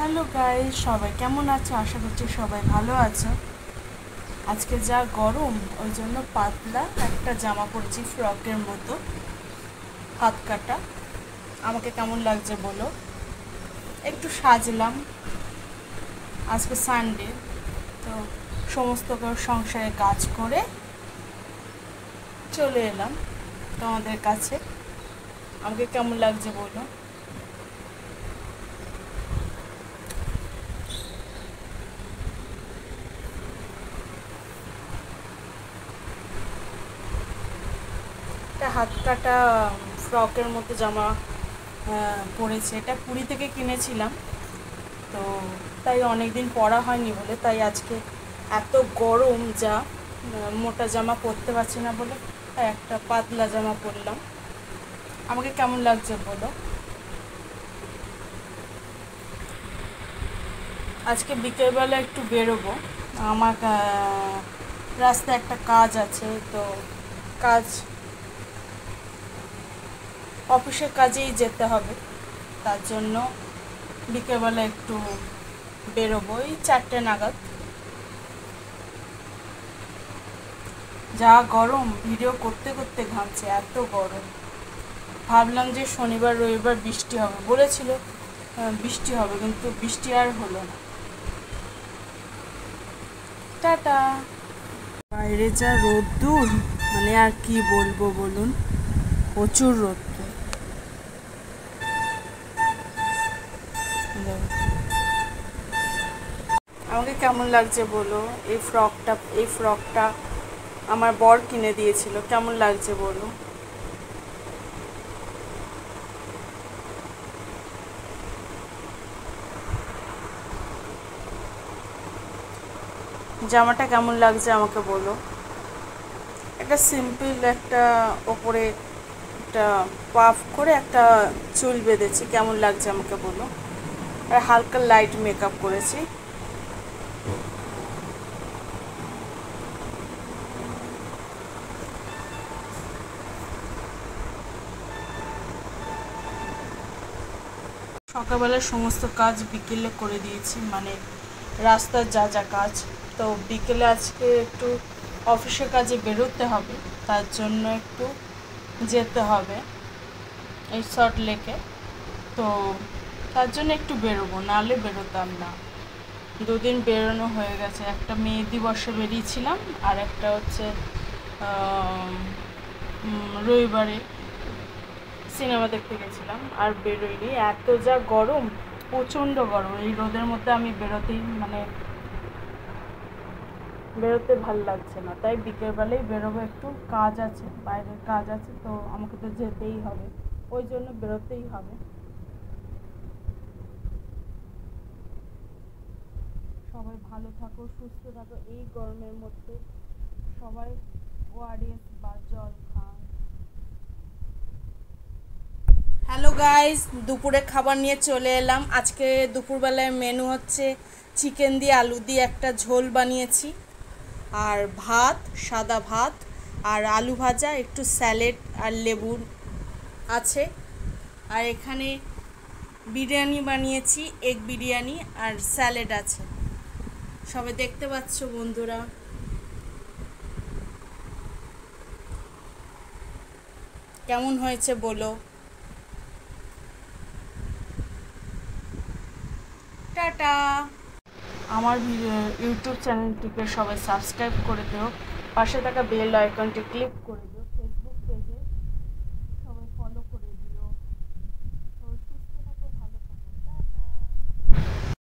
Hello guys, সবাই কেমন আছো? আশা করছি সবাই ভালো আছো। আজকে যা গরম, ওই জন্য পাতলা একটা জামা পরেছি, ফ্রকের মতো, হাত কাটা। আমাকে কেমন লাগছে বলো। একটু সাজলাম, আজকে সানডে, তো সমস্ত সংসারে কাজ করে চলে এলাম তোমাদের কাছে। আমাকে কেমন লাগছে বলো। একটা হাত কাটা ফ্রকের মতো জামা পরেছে। এটা পুরী থেকে কিনেছিলাম, তো তাই অনেক দিন পরা হয়নি বলে, তাই আজকে এত গরম যা মোটা জামা পরতে পারছি না বলে তাই একটা পাতলা জামা পরলাম। আমাকে কেমন লাগছে বলো। আজকে বিকেলবেলা একটু বেরোবো। আমার রাস্তায় একটা কাজ আছে, তো কাজ অফিসের কাজেই যেতে হবে, তার জন্য বিকেলবেলা একটু বেরোবো, এই 4টে নাগাদ। যা গরম, ভিডিও করতে করতে ঘামছে, এত গরম। ভাবলাম যে শনিবার রবিবার বৃষ্টি হবে বলেছিল, বৃষ্টি হবে, কিন্তু বৃষ্টি আর হলো না। টাটা। বাইরে যা রোদ্দুর, মানে আর কি বলবো বলুন, প্রচুর রোদ্দুর। আমাকে কেমন লাগছে বলো। এই ফ্রকটা আমার বর কিনে দিয়েছিল। কেমন লাগছে বলো। জামাটা কেমন লাগছে আমাকে বলো। একটা সিম্পল, একটা ওপরে একটা পাফ করে একটা চুল বেঁধেছি, কেমন লাগছে আমাকে বলো। আর হালকা লাইট মেকআপ করেছি। সকালবেলা সমস্ত কাজ বিকেলে করে দিয়েছি, মানে রাস্তার যা যা কাজ। তো বিকেলে আজকে একটু অফিসের কাজে বেরোতে হবে, তার জন্য একটু যেতে হবে এই শর্ট লেকে। তো তার জন্য একটু বেরোবো, নাহলে বেরোতাম না। 2 দিন বেরোনো হয়ে গেছে। একটা মেহেদি বর্ষে বেরিয়েছিলাম, আর একটা হচ্ছে রবিবারে সিনেমা দেখতে গেছিলাম, আর বেরোইনি। এত যা গরম, প্রচণ্ড গরম। এই রোদের মধ্যে আমি বেরোতে ভাল লাগছে না, তাই বিকেলবেলায় বেরোবো। একটু কাজ আছে, বাইরের কাজ আছে, তো আমাকে তো যেতেই হবে, ওই জন্য বেরোতেই হবে। সবাই ভালো থাকো, সুস্থ থাকো এই গরমের মধ্যে। সবাই ওআরএস বা জল খান। হ্যালো গাইস, দুপুরে খাবার নিয়ে চলে এলাম। আজকে দুপুরবেলায় মেনু হচ্ছে চিকেন দিয়ে আলু দিয়ে একটা ঝোল বানিয়েছি, আর ভাত, সাদা ভাত, আর আলু ভাজা, একটু স্যালাড আর লেবু আছে। আর এখানে বিরিয়ানি বানিয়েছি, এগ বিরিয়ানি, আর স্যালাড আছে। সবাই দেখতে পাচ্ছ বন্ধুরা। কেমন হয়েছে বলো। টাটা। আমার ইউটিউব চ্যানেলটিকে সবাই সাবস্ক্রাইব করে দিও, পাশে থাকা বেল আইকনটি ক্লিক করে দিও।